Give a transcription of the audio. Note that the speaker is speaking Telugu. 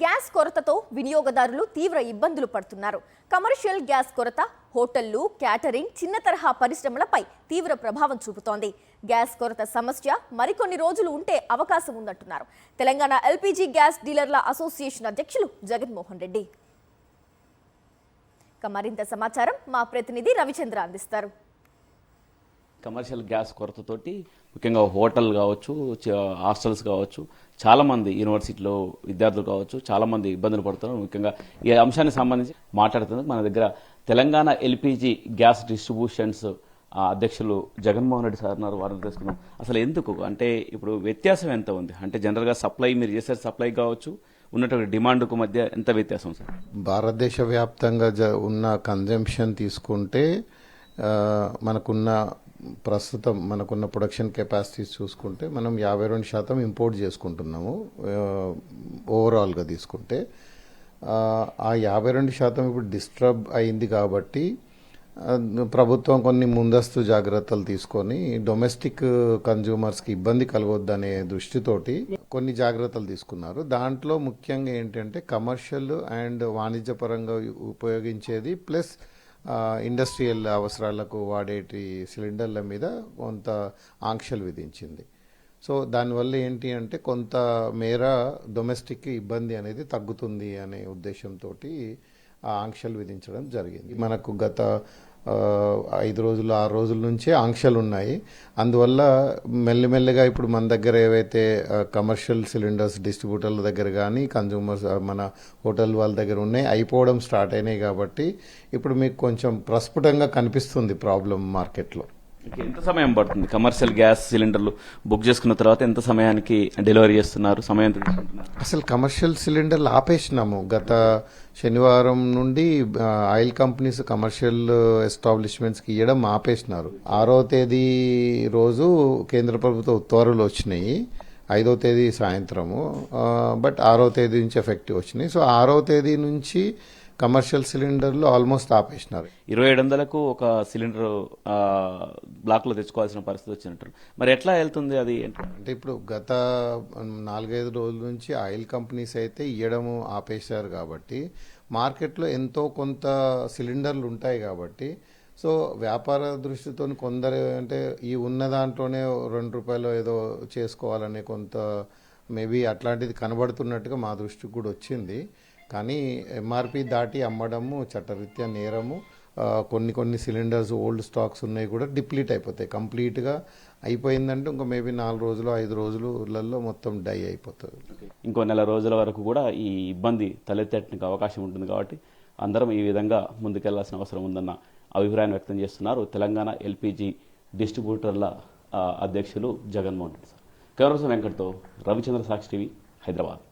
గ్యాస్ కొరతతో వినియోగదారులు తీవ్ర ఇబ్బందులు పడుతున్నారు. కమర్షియల్ గ్యాస్ కొరత హోటళ్లు, క్యాటరింగ్, చిన్న తరహా పరిశ్రమలపై తీవ్ర ప్రభావం చూపుతోంది. గ్యాస్ కొరత సమస్య మరికొన్ని రోజులు ఉంటే అవకాశం ఉందంటున్నారు తెలంగాణ ఎల్పీజీ గ్యాస్ డీలర్ల అసోసియేషన్ అధ్యక్షులు జగన్మోహన్ రెడ్డి. మరింత సమాచారం మా ప్రతినిధి రవిచంద్ర అందిస్తారు. కమర్షియల్ గ్యాస్ కొరతతోటి ముఖ్యంగా హోటల్ కావచ్చు, హాస్టల్స్ కావచ్చు, చాలామంది యూనివర్సిటీలో విద్యార్థులు కావచ్చు, చాలామంది ఇబ్బందులు పడుతున్నారు. ముఖ్యంగా ఈ అంశానికి సంబంధించి మాట్లాడుతున్నారు మన దగ్గర తెలంగాణ ఎల్పీజీ గ్యాస్ డిస్ట్రిబ్యూషన్స్ అధ్యక్షులు జగన్మోహన్ రెడ్డి సార్ ఉన్నారు. వారిని తెలుసుకున్నాం. అసలు ఎందుకు అంటే ఇప్పుడు వ్యత్యాసం ఎంత ఉంది అంటే జనరల్గా సప్లై మీరు చేసే సప్లై కావచ్చు, ఉన్నటువంటి డిమాండ్కు మధ్య ఎంత వ్యత్యాసం సార్? భారతదేశ వ్యాప్తంగా ఉన్న కన్జంప్షన్ తీసుకుంటే ప్రస్తుతం మనకున్న ప్రొడక్షన్ కెపాసిటీస్ చూసుకుంటే మనం 52% ఇంపోర్ట్ చేసుకుంటున్నాము. ఓవరాల్గా తీసుకుంటే ఆ 52% ఇప్పుడు డిస్టర్బ్ అయింది కాబట్టి ప్రభుత్వం కొన్ని ముందస్తు జాగ్రత్తలు తీసుకొని డొమెస్టిక్ కన్జ్యూమర్స్కి ఇబ్బంది కలగొద్దనే దృష్టితోటి కొన్ని జాగ్రత్తలు తీసుకున్నారు. దాంట్లో ముఖ్యంగా ఏంటంటే కమర్షియల్ అండ్ వాణిజ్యపరంగా ఉపయోగించేది ప్లస్ ఇండస్ట్రియల్ అవసరాలకు వాడేటి సిలిండర్ల మీద కొంత ఆంక్షలు విధించింది. సో దానివల్ల ఏంటి అంటే కొంత మేర డొమెస్టిక్ ఇబ్బంది అనేది తగ్గుతుంది అనే ఉద్దేశంతో ఆ ఆంక్షలు విధించడం జరిగింది. మనకు గత 5 రోజులు 6 రోజుల నుంచే ఆంక్షలు ఉన్నాయి. అందువల్ల మెల్లిమెల్లిగా ఇప్పుడు మన దగ్గర ఏవైతే కమర్షియల్ సిలిండర్స్ డిస్ట్రిబ్యూటర్ల దగ్గర కానీ కన్జ్యూమర్స్ మన హోటల్ వాళ్ళ దగ్గర ఉన్నాయి అయిపోవడం స్టార్ట్ అయినాయి. కాబట్టి ఇప్పుడు మీకు కొంచెం ప్రస్ఫుటంగా కనిపిస్తుంది ప్రాబ్లం మార్కెట్లో. ఎంత సమయం పడుతుంది కమర్షియల్ గ్యాస్ సిలిండర్లు బుక్ చేసుకున్న తర్వాత ఎంత సమయానికి డెలివరీ చేస్తున్నారు? సమయం అసలు కమర్షియల్ సిలిండర్లు ఆపేసినాము. గత శనివారం నుండి ఆయిల్ కంపెనీస్ కమర్షియల్ ఎస్టాబ్లిష్మెంట్స్కి ఇవ్వడం ఆపేసినారు. 6వ తేదీ రోజు కేంద్ర ప్రభుత్వ ఉత్తర్వులు వచ్చినాయి, 5వ తేదీ సాయంత్రము. బట్ 6వ తేదీ నుంచి ఎఫెక్టివ్ వచ్చినాయి. సో 6వ తేదీ నుంచి కమర్షియల్ సిలిండర్లు ఆల్మోస్ట్ ఆపేసినారు. 2700కు ఒక సిలిండర్ బ్లాక్లో తెచ్చుకోవాల్సిన పరిస్థితి వచ్చినట్టు. మరి ఎట్లా వెళ్తుంది అది అంటే ఇప్పుడు గత 4-5 రోజుల నుంచి ఆయిల్ కంపెనీస్ అయితే ఇవ్వడము ఆపేశారు కాబట్టి మార్కెట్లో ఎంతో కొంత సిలిండర్లు ఉంటాయి కాబట్టి సో వ్యాపార దృష్టితో కొందరు అంటే ఈ ఉన్న దాంట్లోనే ₹2 ఏదో చేసుకోవాలనే కొంత మేబీ అట్లాంటిది కనబడుతున్నట్టుగా మా దృష్టికి కూడా వచ్చింది. కానీ ఎంఆర్పి దాటి అమ్మడము చట్టరీత్యా నేరము. కొన్ని సిలిండర్స్ ఓల్డ్ స్టాక్స్ ఉన్నాయి కూడా డిప్లీట్ అయిపోతాయి. కంప్లీట్గా అయిపోయిందంటే ఇంకా మేబీ 4 రోజులు 5 రోజులలో మొత్తం డై అయిపోతుంది. ఇంకో నెల రోజుల వరకు కూడా ఈ ఇబ్బంది తలెత్తడానికి అవకాశం ఉంటుంది. కాబట్టి అందరం ఈ విధంగా ముందుకెళ్లాల్సిన అవసరం ఉందన్న అభిప్రాయం వ్యక్తం చేస్తున్నారు తెలంగాణ ఎల్పీజీ డిస్ట్రిబ్యూటర్ల అధ్యక్షులు జగన్మోహన్ రెడ్డి సార్. కెమెరా వెంకట్తో రవిచంద్ర, సాక్షి టీవీ, హైదరాబాద్.